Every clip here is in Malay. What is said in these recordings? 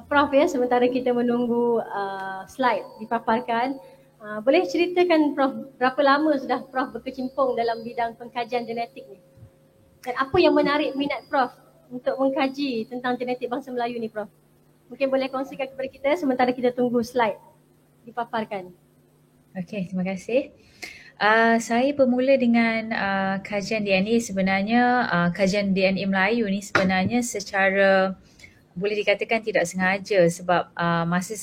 Prof ya, sementara kita menunggu slide dipaparkan, boleh ceritakan Prof berapa lama sudah Prof berkecimpung dalam bidang pengkajian genetik ni? Dan apa yang menarik minat Prof untuk mengkaji tentang genetik bangsa Melayu ni Prof? Mungkin boleh kongsikan kepada kita sementara kita tunggu slide dipaparkan. Okey, terima kasih. Saya bermula dengan kajian DNA sebenarnya, kajian DNA Melayu ni sebenarnya secara boleh dikatakan tidak sengaja sebab masa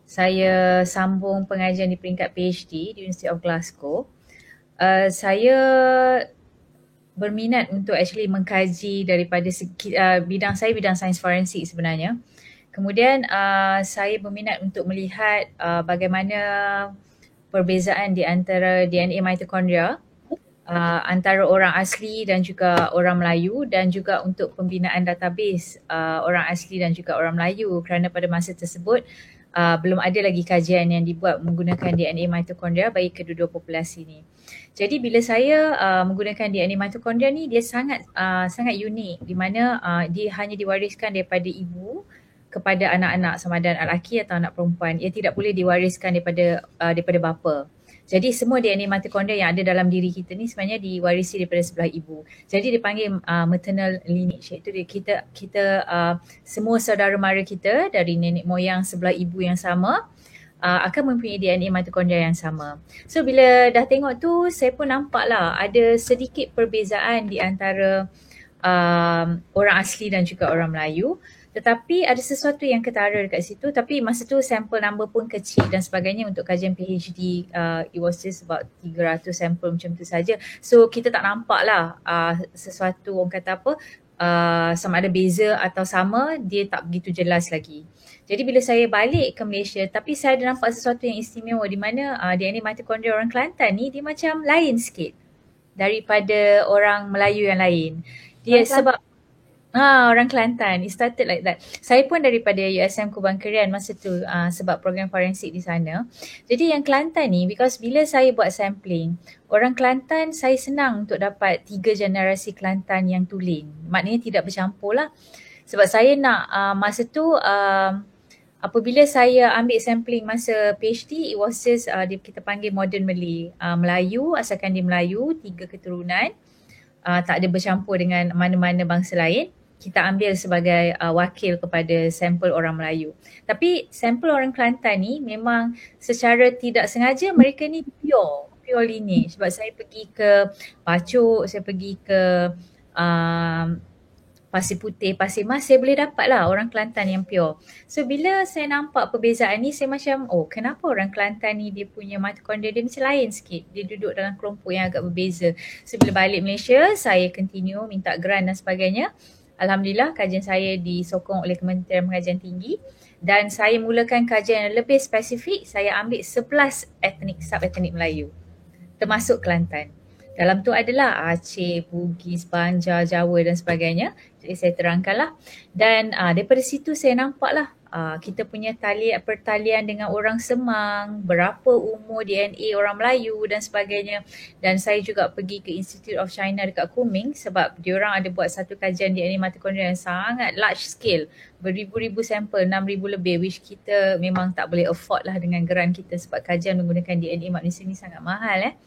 saya sambung pengajian di peringkat PhD di University of Glasgow, saya berminat untuk actually mengkaji daripada bidang saya bidang sains forensik sebenarnya. Kemudian saya berminat untuk melihat bagaimana perbezaan di antara DNA mitokondria antara orang asli dan juga orang Melayu, dan juga untuk pembinaan database orang asli dan juga orang Melayu, kerana pada masa tersebut belum ada lagi kajian yang dibuat menggunakan DNA mitokondria bagi kedua-dua populasi ni. Jadi bila saya menggunakan DNA mitokondria ni, dia sangat unik di mana dia hanya diwariskan daripada ibu kepada anak-anak sama ada anak lelaki atau anak perempuan. Ia tidak boleh diwariskan daripada bapa. Jadi semua DNA mitokondria yang ada dalam diri kita ni sebenarnya diwarisi daripada sebelah ibu. Jadi dipanggil maternal lineage, iaitu kita semua saudara mara kita dari nenek moyang sebelah ibu yang sama akan mempunyai DNA mitokondria yang sama. So bila dah tengok tu, saya pun nampak lah ada sedikit perbezaan di antara orang asli dan juga orang Melayu. Tetapi ada sesuatu yang ketara dekat situ, tapi masa tu sampel number pun kecil dan sebagainya. Untuk kajian PhD, it was just about 300 sampel macam tu saja. So kita tak nampak lah sesuatu, orang kata apa, sama ada beza atau sama, dia tak begitu jelas lagi. Jadi bila saya balik ke Malaysia, tapi saya ada nampak sesuatu yang istimewa di mana DNA mitokondria orang Kelantan ni dia macam lain sikit daripada orang Melayu yang lain. Dia sebab orang Kelantan. It started like that. Saya pun daripada USM Kubang Kerian masa tu sebab program forensik di sana. Jadi yang Kelantan ni, because bila saya buat sampling, orang Kelantan saya senang untuk dapat 3 generasi Kelantan yang tulen. Maknanya tidak bercampur lah. Sebab saya nak masa tu apabila saya ambil sampling masa PhD, it was just kita panggil modern Malay. Melayu, asalkan dia Melayu, 3 keturunan. Tak ada bercampur dengan mana-mana bangsa lain. Kita ambil sebagai wakil kepada sampel orang Melayu. Tapi sampel orang Kelantan ni memang secara tidak sengaja mereka ni pure lineage. Sebab saya pergi ke Pacuk, saya pergi ke Pasir Putih, Pasir Mas, saya boleh dapat lah orang Kelantan yang pure. So bila saya nampak perbezaan ni, saya macam, kenapa orang Kelantan ni dia punya mitokondria dia macam lain sikit. Dia duduk dalam kelompok yang agak berbeza. So bila balik Malaysia, saya continue minta grant dan sebagainya. Alhamdulillah kajian saya disokong oleh Kementerian Pengajian Tinggi dan saya mulakan kajian yang lebih spesifik. Saya ambil 11 etnik, sub-etnik Melayu termasuk Kelantan. Dalam tu adalah Aceh, Bugis, Banjar, Jawa dan sebagainya. Jadi saya terangkanlah. Dan daripada situ saya nampaklah kita punya pertalian dengan orang Semang, berapa umur DNA orang Melayu dan sebagainya. Dan saya juga pergi ke Institute of China dekat Kunming sebab diorang ada buat satu kajian DNA mitokondria yang sangat large scale. Beribu-ribu sampel, 6,000 lebih, which kita memang tak boleh afford lah dengan geran kita sebab kajian menggunakan DNA manusia ni sangat mahal.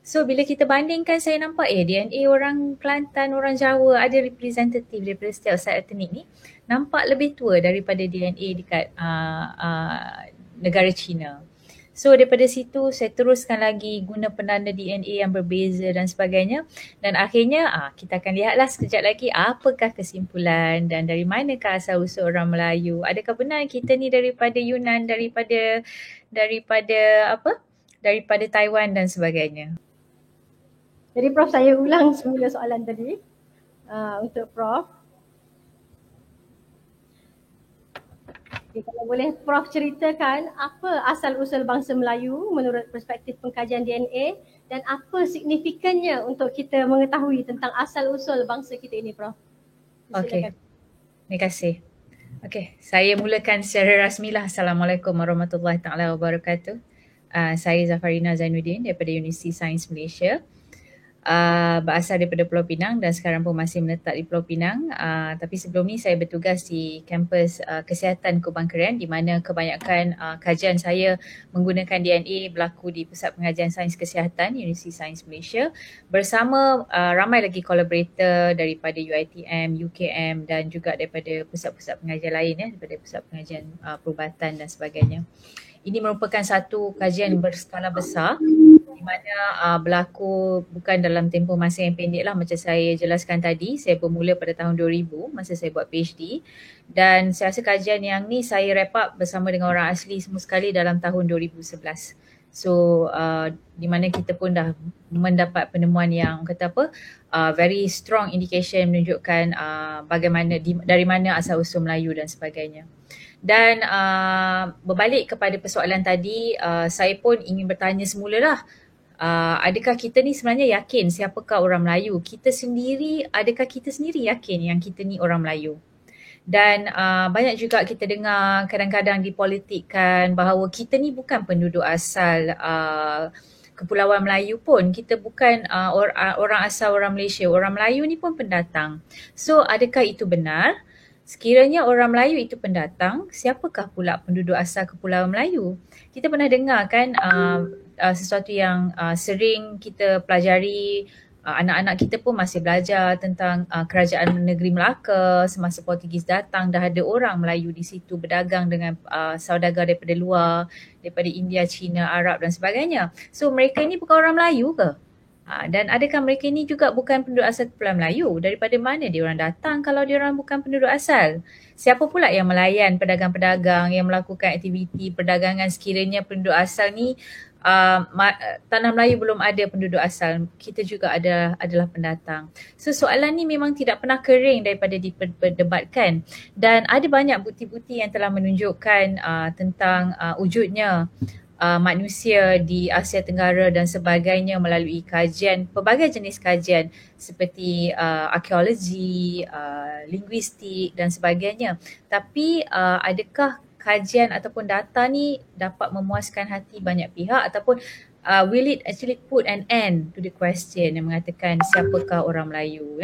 So bila kita bandingkan, saya nampak DNA orang Kelantan, orang Jawa ada representatif daripada setiap sub etnik ni nampak lebih tua daripada DNA dekat negara China. So daripada situ saya teruskan lagi guna penanda DNA yang berbeza dan sebagainya, dan akhirnya kita akan lihatlah sekejap lagi apakah kesimpulan dan dari manakah asal usul orang Melayu. Adakah benar kita ni daripada Yunan, daripada Taiwan dan sebagainya. Jadi Prof, saya ulang semula soalan tadi untuk Prof. Okay, kalau boleh Prof ceritakan apa asal-usul bangsa Melayu menurut perspektif pengkajian DNA dan apa signifikannya untuk kita mengetahui tentang asal-usul bangsa kita ini, Prof. Okey, terima kasih. Okey, saya mulakan secara rasmilah. Assalamualaikum warahmatullahi taala wabarakatuh. Saya Zafarina Zainuddin daripada Universiti Sains Malaysia. berasal daripada Pulau Pinang dan sekarang pun masih menetap di Pulau Pinang. Tapi sebelum ni saya bertugas di kampus Kesihatan Kubang Keren, di mana kebanyakan kajian saya menggunakan DNA berlaku di Pusat Pengajian Sains Kesihatan Universiti Sains Malaysia bersama ramai lagi collaborator daripada UiTM, UKM dan juga daripada pusat-pusat pengajian lain, daripada pusat pengajian perubatan dan sebagainya. Ini merupakan satu kajian berskala besar di mana berlaku bukan dalam tempoh masa yang pendek lah, macam saya jelaskan tadi. Saya bermula pada tahun 2000 masa saya buat PhD, dan saya rasa kajian yang ni saya wrap up bersama dengan orang asli semua sekali dalam tahun 2011. So di mana kita pun dah mendapat penemuan yang kata apa, very strong indication menunjukkan bagaimana dari mana asal usul Melayu dan sebagainya. Dan berbalik kepada persoalan tadi, saya pun ingin bertanya semula lah, adakah kita ni sebenarnya yakin siapakah orang Melayu? Adakah kita sendiri yakin yang kita ni orang Melayu? Dan banyak juga kita dengar kadang-kadang dipolitikkan bahawa kita ni bukan penduduk asal Kepulauan Melayu pun. Kita bukan orang asal orang Malaysia. Orang Melayu ni pun pendatang. So adakah itu benar? Sekiranya orang Melayu itu pendatang, siapakah pula penduduk asal Kepulauan Melayu? Kita pernah dengar kan sesuatu yang sering kita pelajari, anak-anak kita pun masih belajar tentang kerajaan negeri Melaka semasa Portugis datang. Dah ada orang Melayu di situ berdagang dengan saudagar daripada luar, daripada India, China, Arab dan sebagainya. So mereka ni bukan orang Melayu ke? Dan adakah mereka ni juga bukan penduduk asal Kepulauan Melayu? Daripada mana dia orang datang kalau dia orang bukan penduduk asal? Siapa pula yang melayan pedagang-pedagang yang melakukan aktiviti perdagangan sekiranya penduduk asal ni tanah Melayu belum ada penduduk asal, kita juga adalah pendatang. So soalan ni memang tidak pernah kering daripada diperdebatkan, dan ada banyak bukti-bukti yang telah menunjukkan tentang wujudnya manusia di Asia Tenggara dan sebagainya melalui kajian, pelbagai jenis kajian seperti arkeologi, linguistik dan sebagainya. Tapi adakah kajian ataupun data ni dapat memuaskan hati banyak pihak, ataupun will it actually put an end to the question yang mengatakan siapakah orang Melayu?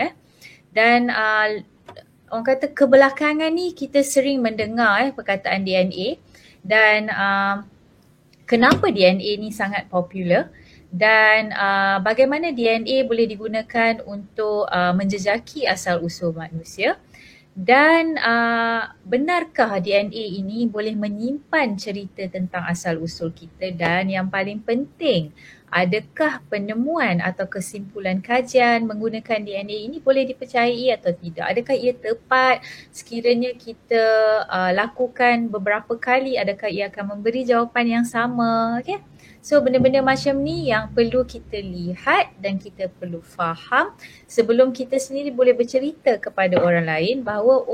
Dan orang kata kebelakangan ni kita sering mendengar perkataan DNA, dan kenapa DNA ni sangat popular, dan bagaimana DNA boleh digunakan untuk menjejaki asal usul manusia, dan benarkah DNA ini boleh menyimpan cerita tentang asal usul kita, dan yang paling penting, adakah penemuan atau kesimpulan kajian menggunakan DNA ini boleh dipercayai atau tidak? Adakah ia tepat sekiranya kita lakukan beberapa kali? Adakah ia akan memberi jawapan yang sama? Okay? So benda-benda macam ni yang perlu kita lihat dan kita perlu faham sebelum kita sendiri boleh bercerita kepada orang lain bahawa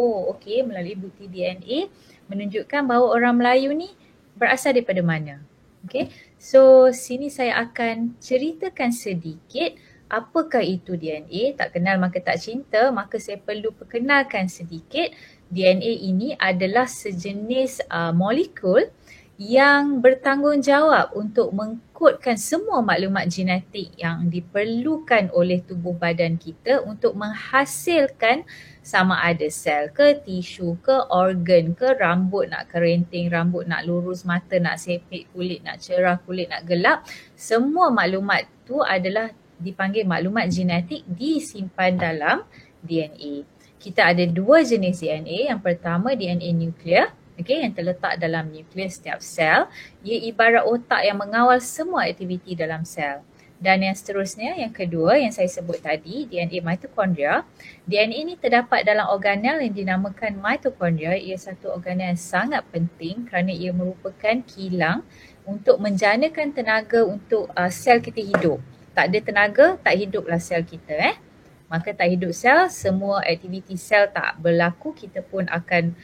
melalui bukti DNA menunjukkan bahawa orang Melayu ni berasal daripada mana. Okay, so sini saya akan ceritakan sedikit apakah itu DNA. Tak kenal maka tak cinta, maka saya perlu perkenalkan sedikit. DNA ini adalah sejenis molekul yang bertanggungjawab untuk mengkodkan semua maklumat genetik yang diperlukan oleh tubuh badan kita untuk menghasilkan sama ada sel ke, tisu ke, organ ke, rambut nak kerinting, rambut nak lurus, mata nak sepit, kulit nak cerah, kulit nak gelap. Semua maklumat tu adalah dipanggil maklumat genetik disimpan dalam DNA. Kita ada dua jenis DNA. Yang pertama DNA nuklear. Okay, yang terletak dalam nukleus setiap sel. Ia ibarat otak yang mengawal semua aktiviti dalam sel. Dan yang seterusnya, yang kedua yang saya sebut tadi, DNA mitokondria. DNA ini terdapat dalam organel yang dinamakan mitokondria. Ia satu organel yang sangat penting kerana ia merupakan kilang untuk menjanakan tenaga untuk sel kita hidup. Tak ada tenaga, tak hiduplah sel kita. Maka tak hidup sel, semua aktiviti sel tak berlaku, kita pun akan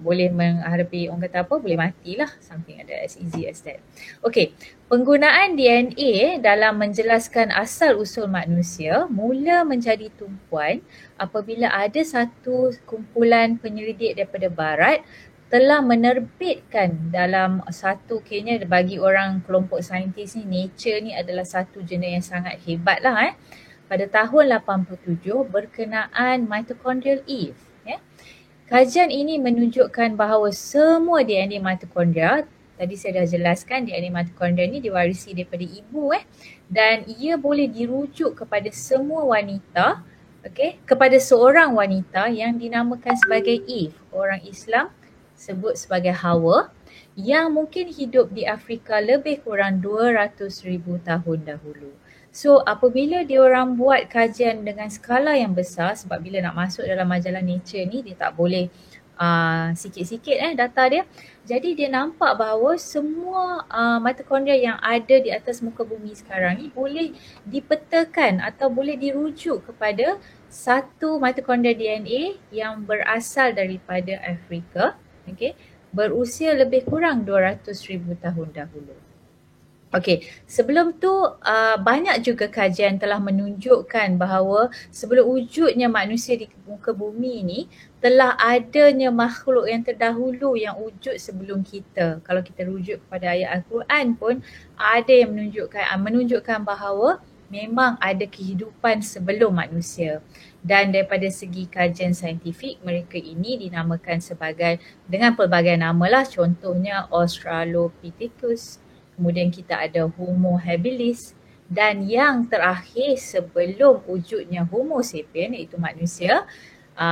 boleh menghadapi, orang kata apa, boleh matilah, something as easy as that. Okay, penggunaan DNA dalam menjelaskan asal usul manusia mula menjadi tumpuan apabila ada satu kumpulan penyelidik daripada barat telah menerbitkan dalam satu, kayaknya bagi orang kelompok saintis ni, Nature ni adalah satu jurnal yang sangat hebat lah pada tahun 87 berkenaan mitochondrial Eve. Kajian ini menunjukkan bahawa semua DNA mitokondria, tadi saya dah jelaskan DNA mitokondria ni diwarisi daripada ibu dan ia boleh dirujuk kepada semua wanita, kepada seorang wanita yang dinamakan sebagai Eve. Orang Islam sebut sebagai Hawa, yang mungkin hidup di Afrika lebih kurang 200,000 tahun dahulu. So apabila diorang buat kajian dengan skala yang besar, sebab bila nak masuk dalam majalah Nature ni dia tak boleh sikit-sikit data dia. Jadi dia nampak bahawa semua mitokondria yang ada di atas muka bumi sekarang ni boleh dipetakan atau boleh dirujuk kepada satu mitokondria DNA yang berasal daripada Afrika, berusia lebih kurang 200,000 tahun dahulu. Sebelum tu banyak juga kajian telah menunjukkan bahawa sebelum wujudnya manusia di muka bumi ni telah adanya makhluk yang terdahulu yang wujud sebelum kita. Kalau kita rujuk kepada ayat Al-Quran pun ada yang menunjukkan bahawa memang ada kehidupan sebelum manusia. Dan daripada segi kajian saintifik, mereka ini dinamakan sebagai dengan pelbagai nama lah, contohnya Australopithecus. Kemudian kita ada Homo habilis dan yang terakhir sebelum wujudnya Homo sapien iaitu manusia,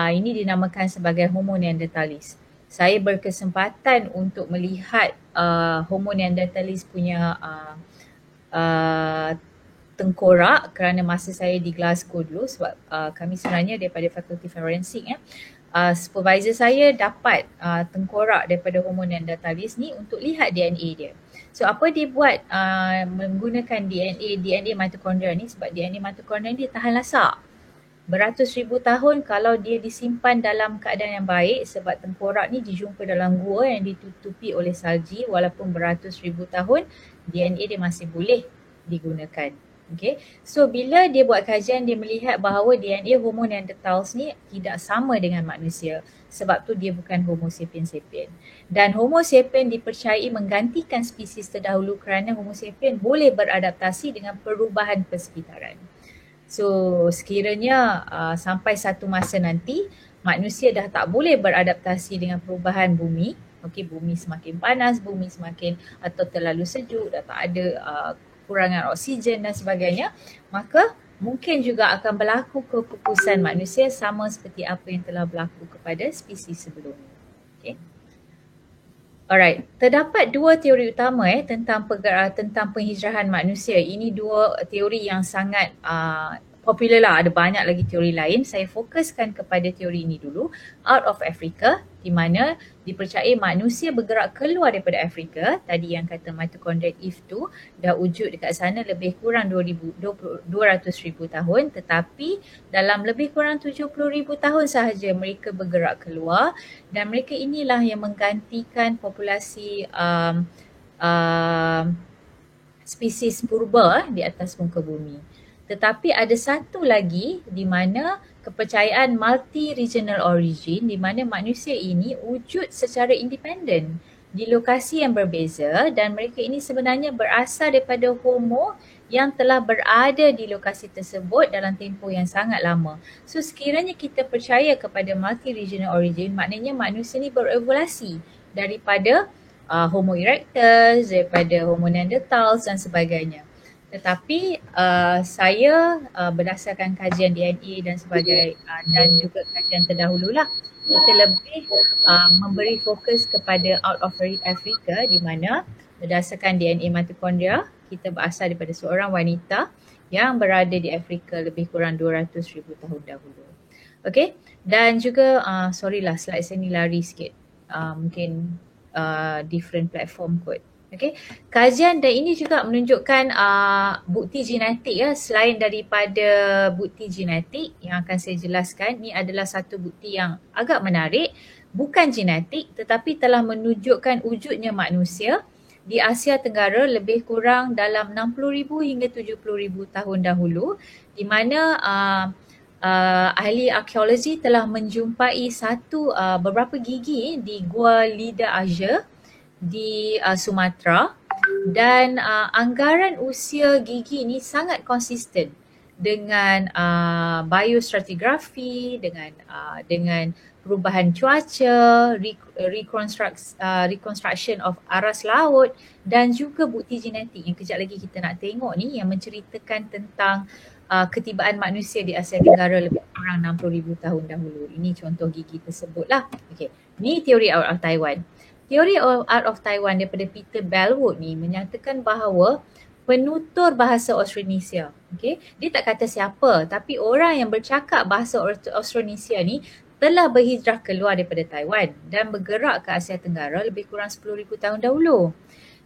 ini dinamakan sebagai Homo neanderthalis. Saya berkesempatan untuk melihat Homo neanderthalis punya tengkorak kerana masa saya di Glasgow dulu, sebab kami sebenarnya daripada Fakulti Forensik supervisor saya dapat tengkorak daripada Homo neanderthalis ni untuk lihat DNA dia. So apa dia buat menggunakan DNA mitokondria ni, sebab DNA mitokondria ni tahan lasak beratus ribu tahun kalau dia disimpan dalam keadaan yang baik, sebab tengkorak ni dijumpa dalam gua yang ditutupi oleh salji, walaupun beratus ribu tahun DNA dia masih boleh digunakan. So bila dia buat kajian, dia melihat bahawa DNA Homo neanderthals ni tidak sama dengan manusia, sebab tu dia bukan Homo sapien. Dan Homo sapien dipercayai menggantikan spesies terdahulu kerana Homo sapien boleh beradaptasi dengan perubahan persekitaran. So sekiranya sampai satu masa nanti manusia dah tak boleh beradaptasi dengan perubahan bumi, bumi semakin panas, bumi semakin atau terlalu sejuk, dah tak ada kurangan oksigen dan sebagainya, maka mungkin juga akan berlaku kepupusan manusia sama seperti apa yang telah berlaku kepada spesies sebelumnya. Alright, terdapat dua teori utama tentang penghijrahan manusia. Ini dua teori yang sangat popular lah, ada banyak lagi teori lain. Saya fokuskan kepada teori ini dulu, out of Africa, di mana dipercayai manusia bergerak keluar daripada Afrika. Tadi yang kata mitochondrial Eve tu dah wujud dekat sana lebih kurang 200,000 tahun, tetapi dalam lebih kurang 70,000 tahun sahaja mereka bergerak keluar, dan mereka inilah yang menggantikan populasi spesies purba di atas muka bumi. Tetapi ada satu lagi di mana kepercayaan multi-regional origin, di mana manusia ini wujud secara independen di lokasi yang berbeza, dan mereka ini sebenarnya berasal daripada Homo yang telah berada di lokasi tersebut dalam tempoh yang sangat lama. So sekiranya kita percaya kepada multi-regional origin, maknanya manusia ini berevolusi daripada Homo erectus, daripada Homo neanderthals dan sebagainya. Tetapi saya berdasarkan kajian DNA dan sebagainya dan juga kajian terdahululah, kita lebih memberi fokus kepada out of Africa, di mana berdasarkan DNA mitokondria kita berasal daripada seorang wanita yang berada di Afrika lebih kurang 200,000 tahun dahulu. Dan juga slide saya ni lari sikit, mungkin different platform kot. Kajian dan ini juga menunjukkan bukti genetik selain daripada bukti genetik yang akan saya jelaskan. Ini adalah satu bukti yang agak menarik, bukan genetik tetapi telah menunjukkan wujudnya manusia di Asia Tenggara lebih kurang dalam 60,000 hingga 70,000 tahun dahulu, di mana ahli arkeologi telah menjumpai beberapa gigi di Gua Lida Aja di Sumatera, dan anggaran usia gigi ini sangat konsisten dengan biostratigraphy, dengan perubahan cuaca, reconstruction of aras laut, dan juga bukti genetik yang kejap lagi kita nak tengok ni, yang menceritakan tentang ketibaan manusia di Asia Tenggara lebih kurang 60,000 tahun dahulu. Ini contoh gigi tersebut lah. Okay. Ni teori out of Taiwan. Teori out of Taiwan daripada Peter Bellwood ni menyatakan bahawa penutur bahasa Austronesia, okay, dia tak kata siapa, tapi orang yang bercakap bahasa Austronesia ni telah berhijrah keluar daripada Taiwan dan bergerak ke Asia Tenggara lebih kurang 10,000 tahun dahulu.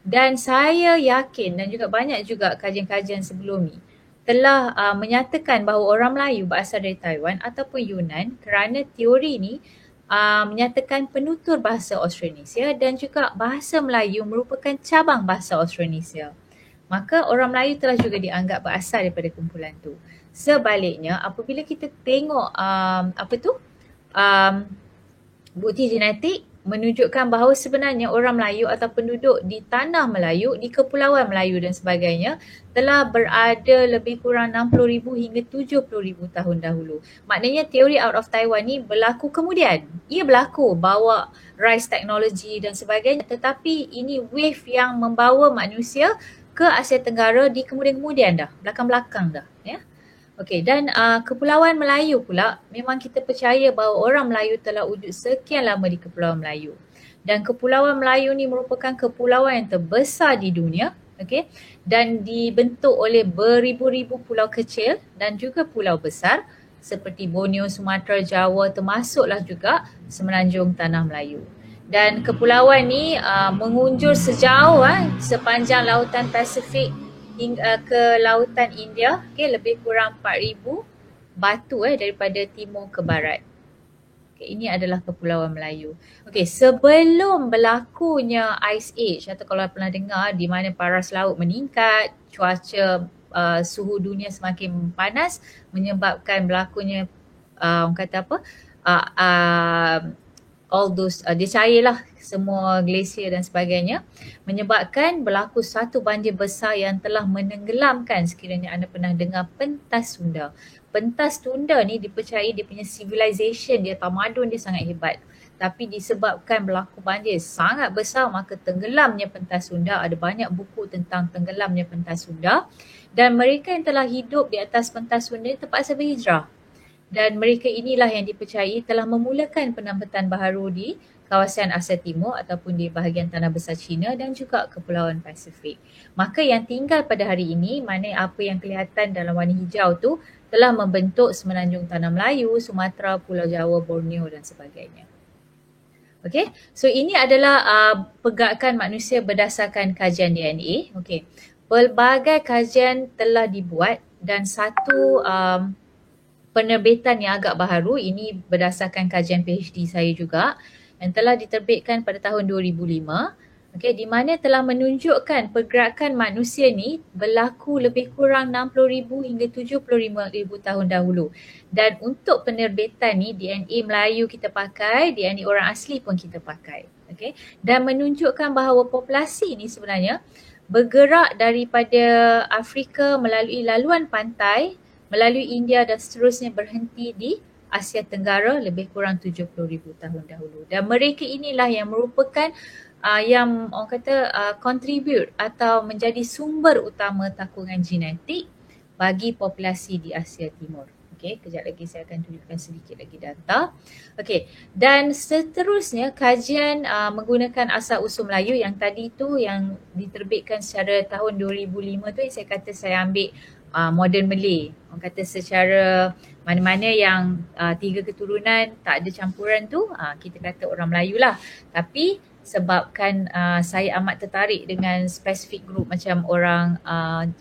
Dan saya yakin, dan juga banyak juga kajian-kajian sebelum ni telah menyatakan bahawa orang Melayu berasal dari Taiwan ataupun Yunan, kerana teori ni menyatakan penutur bahasa Austronesia dan juga bahasa Melayu merupakan cabang bahasa Austronesia. Maka orang Melayu telah juga dianggap berasal daripada kumpulan tu. Sebaliknya, apabila kita tengok bukti genetik menunjukkan bahawa sebenarnya orang Melayu atau penduduk di tanah Melayu, di Kepulauan Melayu dan sebagainya telah berada lebih kurang 60,000 hingga 70,000 tahun dahulu. Maknanya teori out of Taiwan ni berlaku kemudian. Ia berlaku bawa rise teknologi dan sebagainya, tetapi ini wave yang membawa manusia ke Asia Tenggara di kemudian-kemudian dah, belakang-belakang dah, ya. Okey, dan Kepulauan Melayu pula, memang kita percaya bahawa orang Melayu telah wujud sekian lama di Kepulauan Melayu. Dan Kepulauan Melayu ni merupakan kepulauan yang terbesar di dunia, okey, dan dibentuk oleh beribu-ribu pulau kecil dan juga pulau besar seperti Borneo, Sumatera, Jawa, termasuklah juga semenanjung Tanah Melayu. Dan kepulauan ni mengunjur sejauh sepanjang lautan Pasifik hingga ke lautan India, okay, lebih kurang 4,000 batu daripada timur ke barat. Okay, ini adalah Kepulauan Melayu. Okay, sebelum berlakunya Ice Age, atau kalau pernah dengar di mana paras laut meningkat, cuaca suhu dunia semakin panas, menyebabkan berlakunya orang kata apa, all those dia cairlah semua glasier dan sebagainya, menyebabkan berlaku satu banjir besar yang telah menenggelamkan, sekiranya anda pernah dengar pentas Sunda. Pentas Sunda ni dipercayai dia punya civilization, dia tamadun dia sangat hebat. Tapi disebabkan berlaku banjir sangat besar, maka tenggelamnya pentas Sunda. Ada banyak buku tentang tenggelamnya pentas Sunda. Dan mereka yang telah hidup di atas pentas Sunda terpaksa berhijrah. Dan mereka inilah yang dipercayai telah memulakan penambatan baharu di kawasan Asia Timur ataupun di bahagian tanah besar China dan juga Kepulauan Pasifik. Maka yang tinggal pada hari ini, mana apa yang kelihatan dalam warna hijau tu, telah membentuk semenanjung Tanah Melayu, Sumatera, Pulau Jawa, Borneo dan sebagainya. Okay, so ini adalah pergerakan manusia berdasarkan kajian DNA. Okay, pelbagai kajian telah dibuat dan satu penerbitan yang agak baharu, ini berdasarkan kajian PhD saya juga, yang telah diterbitkan pada tahun 2005, okay, di mana telah menunjukkan pergerakan manusia ni berlaku lebih kurang 60,000 hingga 75,000 tahun dahulu. Dan untuk penerbitan ni, DNA Melayu kita pakai, DNA orang asli pun kita pakai. Okay? Dan menunjukkan bahawa populasi ni sebenarnya bergerak daripada Afrika melalui laluan pantai, melalui India dan seterusnya berhenti di Asia Tenggara lebih kurang 70,000 tahun dahulu. Dan mereka inilah yang merupakan yang orang kata contribute atau menjadi sumber utama takungan genetik bagi populasi di Asia Timur. Okey, kejap lagi saya akan tunjukkan sedikit lagi data. Okey, dan seterusnya kajian menggunakan asal usul Melayu yang tadi tu yang diterbitkan secara tahun 2005 tu, yang saya kata saya ambil modern Malay. Orang kata secara mana-mana yang 3 keturunan tak ada campuran tu, kita kata orang Melayu lah. Tapi sebabkan saya amat tertarik dengan spesifik group macam orang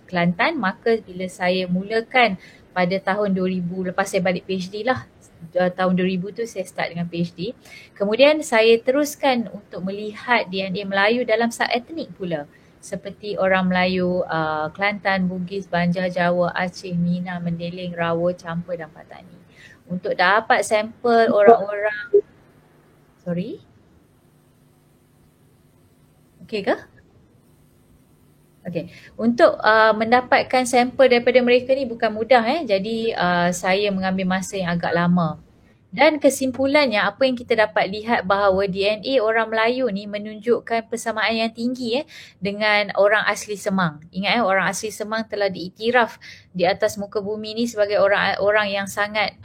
Kelantan, maka bila saya mulakan pada tahun 2000, lepas saya balik PhD lah, tahun 2000 tu saya start dengan PhD. Kemudian saya teruskan untuk melihat DNA Melayu dalam sub-etnik pula, seperti orang Melayu Kelantan, Bugis, Banjar, Jawa, Aceh, Minang, Mendeling, Rawa, Campur dan Patani. untuk dapat sampel orang-orang, sorry, okey ke? Okey, untuk mendapatkan sampel daripada mereka ni bukan mudah jadi saya mengambil masa yang agak lama. Dan kesimpulannya apa yang kita dapat lihat bahawa DNA orang Melayu ni menunjukkan persamaan yang tinggi dengan orang asli Semang. Ingat orang asli Semang telah diiktiraf di atas muka bumi ni sebagai orang yang sangat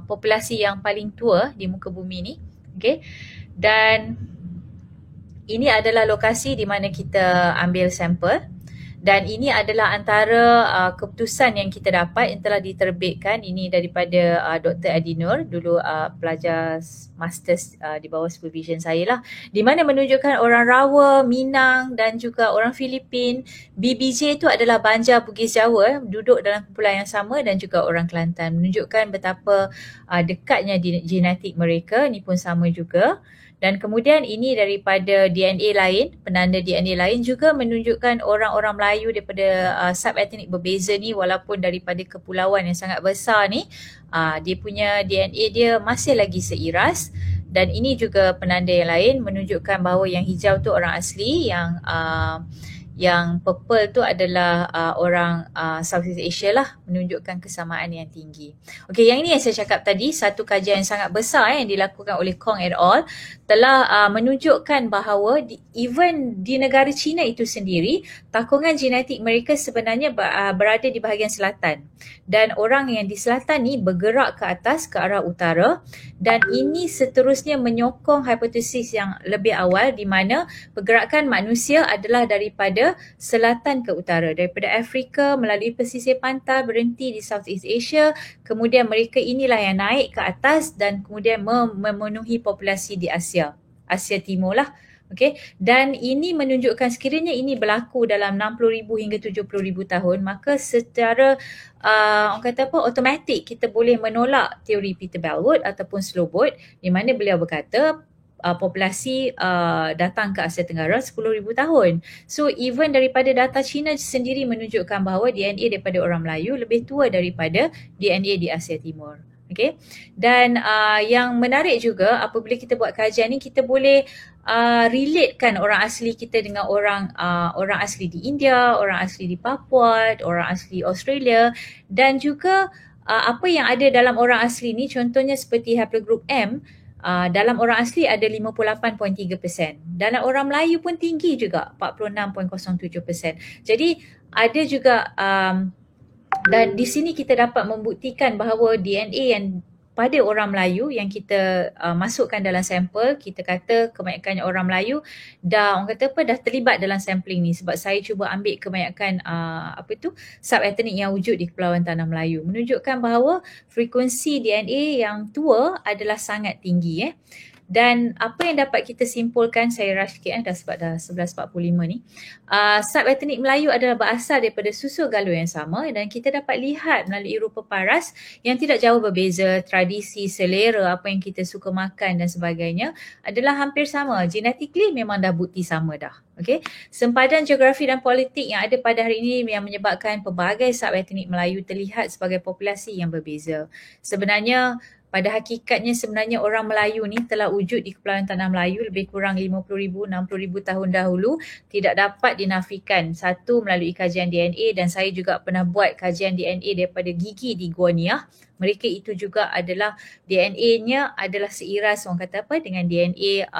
populasi yang paling tua di muka bumi ni. Okey. Dan ini adalah lokasi di mana kita ambil sampel. Dan ini adalah antara keputusan yang kita dapat yang telah diterbitkan. Ini daripada Dr. Adinur, dulu pelajar masters di bawah supervision saya lah. Di mana menunjukkan orang Rawa, Minang dan juga orang Filipin. BBJ itu adalah Banjar Bugis Jawa, duduk dalam kumpulan yang sama, dan juga orang Kelantan. Menunjukkan betapa dekatnya genetik mereka, ni pun sama juga. Dan kemudian ini daripada DNA lain, penanda DNA lain juga menunjukkan orang-orang Melayu daripada sub-etnik berbeza ni, walaupun daripada kepulauan yang sangat besar ni, dia punya DNA dia masih lagi seiras. Dan ini juga penanda yang lain menunjukkan bahawa yang hijau tu orang asli, yang purple tu adalah orang Southeast Asia lah, menunjukkan kesamaan yang tinggi. Okey, yang ini yang saya cakap tadi, satu kajian yang sangat besar yang dilakukan oleh Kong et al. Telah menunjukkan bahawa even di negara China itu sendiri, takungan genetik mereka sebenarnya berada di bahagian selatan. Dan orang yang di selatan ni bergerak ke atas, ke arah utara. Dan ini seterusnya menyokong hipotesis yang lebih awal di mana pergerakan manusia adalah daripada selatan ke utara. Daripada Afrika melalui pesisir pantai berhenti di Southeast Asia. Kemudian mereka inilah yang naik ke atas dan kemudian memenuhi populasi di Asia Timur lah. Okay. Dan ini menunjukkan sekiranya ini berlaku dalam 60,000 hingga 70,000 tahun, maka secara orang kata apa, automatik kita boleh menolak teori Peter Bellwood ataupun Slowboat, di mana beliau berkata populasi datang ke Asia Tenggara 10,000 tahun. So even daripada data China sendiri menunjukkan bahawa DNA daripada orang Melayu lebih tua daripada DNA di Asia Timur. Okay. Dan yang menarik juga apabila kita buat kajian ni, kita boleh relatekan orang asli kita dengan orang asli di India, orang asli di Papua, orang asli Australia, dan juga apa yang ada dalam orang asli ni, contohnya seperti haplogroup M, dalam orang asli ada 58.3%. Dalam orang Melayu pun tinggi juga, 46.07%. Jadi ada juga dan di sini kita dapat membuktikan bahawa DNA yang pada orang Melayu yang kita masukkan dalam sampel, kita kata kebanyakannya orang Melayu dah terlibat dalam sampling ni, sebab saya cuba ambil kebanyakan sub-etnik yang wujud di Kepulauan Tanah Melayu, menunjukkan bahawa frekuensi DNA yang tua adalah sangat tinggi. Dan apa yang dapat kita simpulkan, saya rush sikit dah sebab dah 11.45 ni. Sub-etnik Melayu adalah berasal daripada susul galur yang sama, dan kita dapat lihat melalui rupa paras yang tidak jauh berbeza, tradisi, selera, apa yang kita suka makan dan sebagainya adalah hampir sama. Genetically memang dah bukti sama dah. Okay. Sempadan geografi dan politik yang ada pada hari ini yang menyebabkan pelbagai sub-etnik Melayu terlihat sebagai populasi yang berbeza. Pada hakikatnya sebenarnya orang Melayu ni telah wujud di Kepulauan Tanah Melayu lebih kurang 50,000, 60,000 tahun dahulu, tidak dapat dinafikan. Satu, melalui kajian DNA, dan saya juga pernah buat kajian DNA daripada gigi di Gua Niah. Mereka itu juga adalah DNA-nya adalah seiras orang kata apa dengan DNA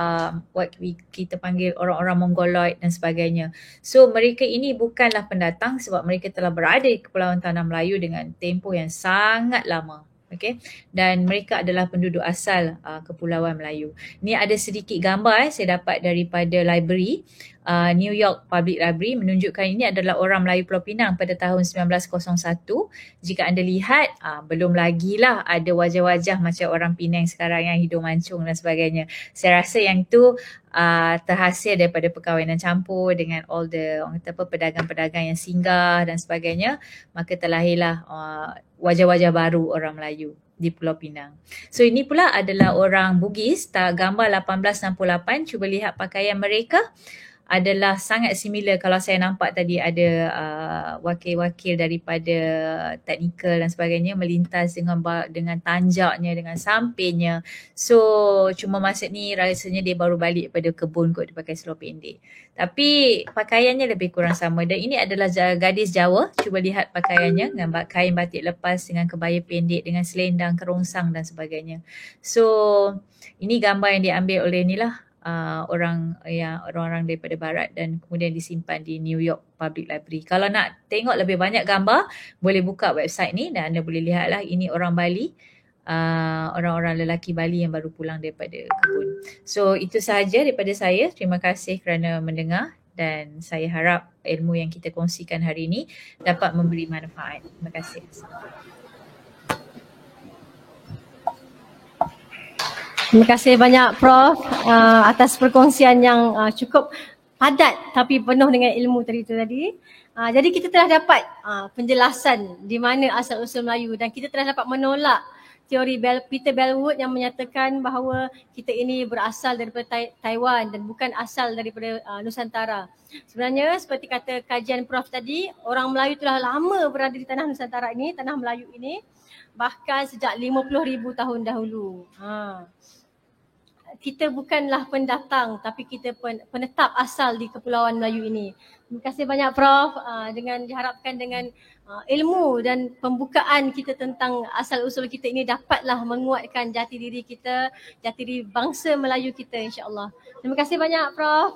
what kita panggil orang-orang Mongoloid dan sebagainya. So mereka ini bukanlah pendatang sebab mereka telah berada di Kepulauan Tanah Melayu dengan tempoh yang sangat lama. Okay. Dan mereka adalah penduduk asal Kepulauan Melayu. Ni ada sedikit gambar saya dapat daripada library, New York Public Library, menunjukkan ini adalah orang Melayu Pulau Pinang pada tahun 1901. Jika anda lihat, belum lagi lah ada wajah-wajah macam orang Penang sekarang yang hidung mancung dan sebagainya. Saya rasa yang tu terhasil daripada perkahwinan campur dengan all the pedagang-pedagang yang singgah dan sebagainya, maka terlahirlah wajah-wajah baru orang Melayu di Pulau Pinang. So ini pula adalah orang Bugis, gambar 1868, cuba lihat pakaian mereka. adalah sangat similar. Kalau saya nampak tadi ada wakil-wakil daripada teknikal dan sebagainya melintas dengan tanjaknya, dengan sampingnya. So cuma masa ni rasanya dia baru balik pada kebun kot, dia pakai seluar pendek. Tapi pakaiannya lebih kurang sama, dan ini adalah gadis Jawa. Cuba lihat pakaiannya dengan kain batik lepas dengan kebaya pendek dengan selendang, kerongsang dan sebagainya. So ini gambar yang diambil oleh orang-orang daripada barat dan kemudian disimpan di New York Public Library. Kalau nak tengok lebih banyak gambar, boleh buka website ni dan anda boleh lihatlah ini orang Bali, orang-orang lelaki Bali yang baru pulang daripada kebun. So itu sahaja daripada saya. Terima kasih kerana mendengar dan saya harap ilmu yang kita kongsikan hari ini dapat memberi manfaat. Terima kasih. Terima kasih banyak Prof atas perkongsian yang cukup padat tapi penuh dengan ilmu tadi. Jadi kita telah dapat penjelasan di mana asal-usul Melayu dan kita telah dapat menolak teori Peter Bellwood yang menyatakan bahawa kita ini berasal daripada Taiwan dan bukan asal daripada Nusantara. Sebenarnya seperti kata kajian Prof tadi, orang Melayu telah lama berada di tanah Nusantara ini, tanah Melayu ini, bahkan sejak 50,000 tahun dahulu. Kita bukanlah pendatang tapi kita penetap asal di Kepulauan Melayu ini. Terima kasih banyak Prof. Dengan diharapkan dengan ilmu dan pembukaan kita tentang asal-usul kita ini dapatlah menguatkan jati diri kita, jati diri bangsa Melayu kita insya-Allah. Terima kasih banyak Prof.